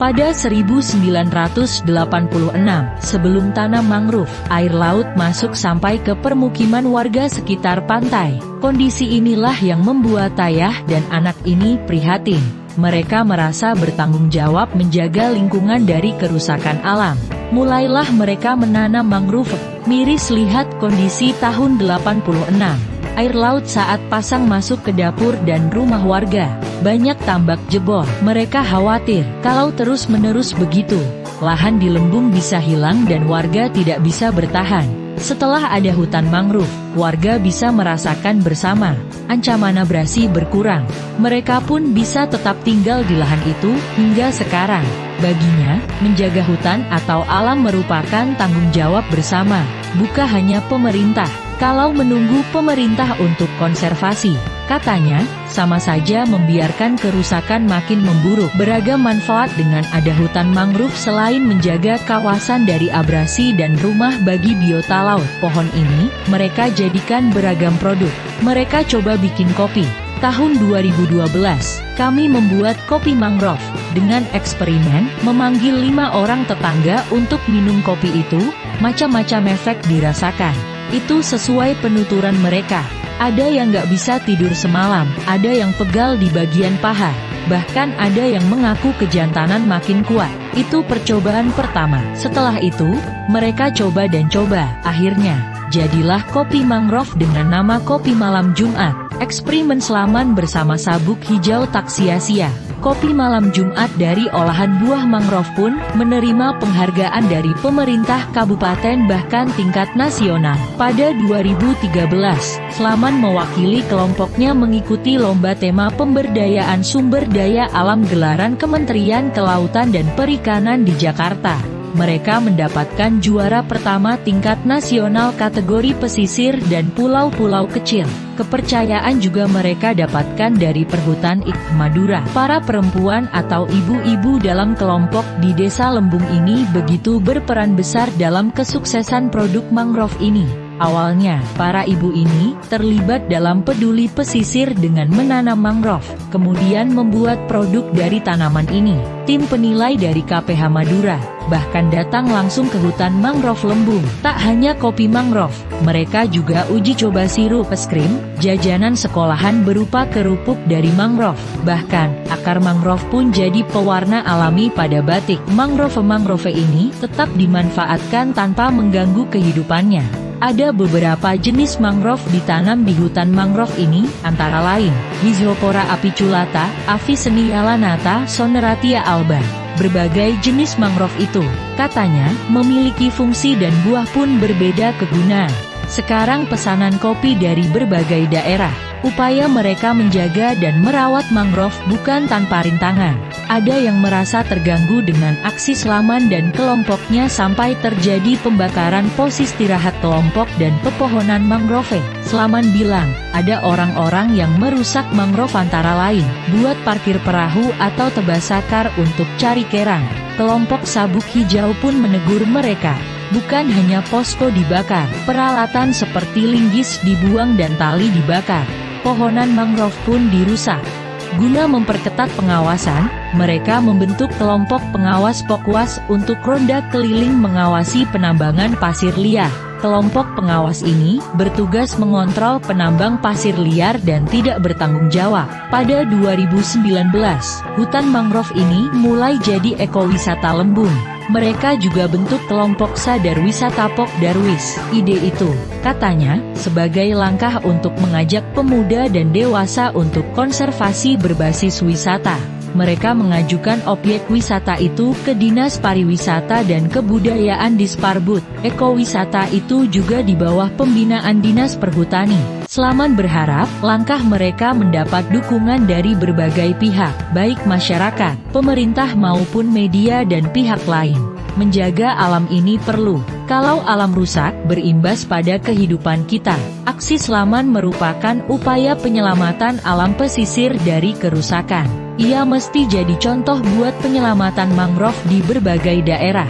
Pada 1986, sebelum tanam mangrove, air laut masuk sampai ke permukiman warga sekitar pantai. Kondisi inilah yang membuat ayah dan anak ini prihatin. Mereka merasa bertanggung jawab menjaga lingkungan dari kerusakan alam. Mulailah mereka menanam mangrove. Miris lihat kondisi tahun 86. Air laut saat pasang masuk ke dapur dan rumah warga. Banyak tambak jebol. Mereka khawatir, kalau terus-menerus begitu, lahan di Lembung bisa hilang dan warga tidak bisa bertahan. Setelah ada hutan mangrove, warga bisa merasakan bersama, ancaman abrasi berkurang. Mereka pun bisa tetap tinggal di lahan itu, hingga sekarang. Baginya, menjaga hutan atau alam merupakan tanggung jawab bersama, bukan hanya pemerintah. Kalau menunggu pemerintah untuk konservasi, katanya, sama saja membiarkan kerusakan makin memburuk. Beragam manfaat dengan ada hutan mangrove selain menjaga kawasan dari abrasi dan rumah bagi biota laut. Pohon ini, mereka jadikan beragam produk. Mereka coba bikin kopi. Tahun 2012, kami membuat kopi mangrove. Dengan eksperimen, memanggil 5 orang tetangga untuk minum kopi itu, macam-macam efek dirasakan. Itu sesuai penuturan mereka. Ada yang nggak bisa tidur semalam, ada yang pegal di bagian paha, bahkan ada yang mengaku kejantanan makin kuat. Itu percobaan pertama. Setelah itu, mereka coba dan coba. Akhirnya, jadilah kopi mangrove dengan nama Kopi Malam Jumat. Eksperimen Selaman bersama sabuk hijau tak sia-sia. Kopi Malam Jumat dari olahan buah mangrove pun menerima penghargaan dari pemerintah kabupaten bahkan tingkat nasional. Pada 2013, Selaman mewakili kelompoknya mengikuti lomba tema pemberdayaan sumber daya alam gelaran Kementerian Kelautan dan Perikanan di Jakarta. Mereka mendapatkan juara pertama tingkat nasional kategori pesisir dan pulau-pulau kecil. Kepercayaan juga mereka dapatkan dari Perhutan Ik Madura. Para perempuan atau ibu-ibu dalam kelompok di Desa Lembung ini begitu berperan besar dalam kesuksesan produk mangrove ini. Awalnya, para ibu ini terlibat dalam peduli pesisir dengan menanam mangrove, kemudian membuat produk dari tanaman ini. Tim penilai dari KPH Madura bahkan datang langsung ke hutan mangrove Lembung. Tak hanya kopi mangrove, mereka juga uji coba sirup es krim, jajanan sekolahan berupa kerupuk dari mangrove. Bahkan, akar mangrove pun jadi pewarna alami pada batik. Mangrove ini tetap dimanfaatkan tanpa mengganggu kehidupannya. Ada beberapa jenis mangrove ditanam di hutan mangrove ini, antara lain, Rhizopora apiculata, Avicennia lanata, Soneratia alba. Berbagai jenis mangrove itu, katanya, memiliki fungsi dan buah pun berbeda kegunaan. Sekarang pesanan kopi dari berbagai daerah. Upaya mereka menjaga dan merawat mangrove bukan tanpa rintangan. Ada yang merasa terganggu dengan aksi Selaman dan kelompoknya sampai terjadi pembakaran pos istirahat kelompok dan pepohonan mangrove. Selaman bilang, ada orang-orang yang merusak mangrove antara lain, buat parkir perahu atau tebas sakar untuk cari kerang. Kelompok Sabuk Hijau pun menegur mereka. Bukan hanya posko dibakar, peralatan seperti linggis dibuang dan tali dibakar. Pohonan mangrove pun dirusak. Guna memperketat pengawasan, mereka membentuk kelompok pengawas Pokwas untuk ronda keliling mengawasi penambangan pasir liar. Kelompok pengawas ini bertugas mengontrol penambang pasir liar dan tidak bertanggung jawab. Pada 2019, hutan mangrove ini mulai jadi ekowisata Lembung. Mereka juga bentuk kelompok sadar wisata Pok Darwis. Ide itu, katanya, sebagai langkah untuk mengajak pemuda dan dewasa untuk konservasi berbasis wisata. Mereka mengajukan objek wisata itu ke Dinas Pariwisata dan Kebudayaan Disparbud. Ekowisata itu juga di bawah pembinaan Dinas Perhutani. Selaman berharap, langkah mereka mendapat dukungan dari berbagai pihak, baik masyarakat, pemerintah maupun media dan pihak lain. Menjaga alam ini perlu. Kalau alam rusak, berimbas pada kehidupan kita. Aksi Selaman merupakan upaya penyelamatan alam pesisir dari kerusakan. Ia mesti jadi contoh buat penyelamatan mangrove di berbagai daerah.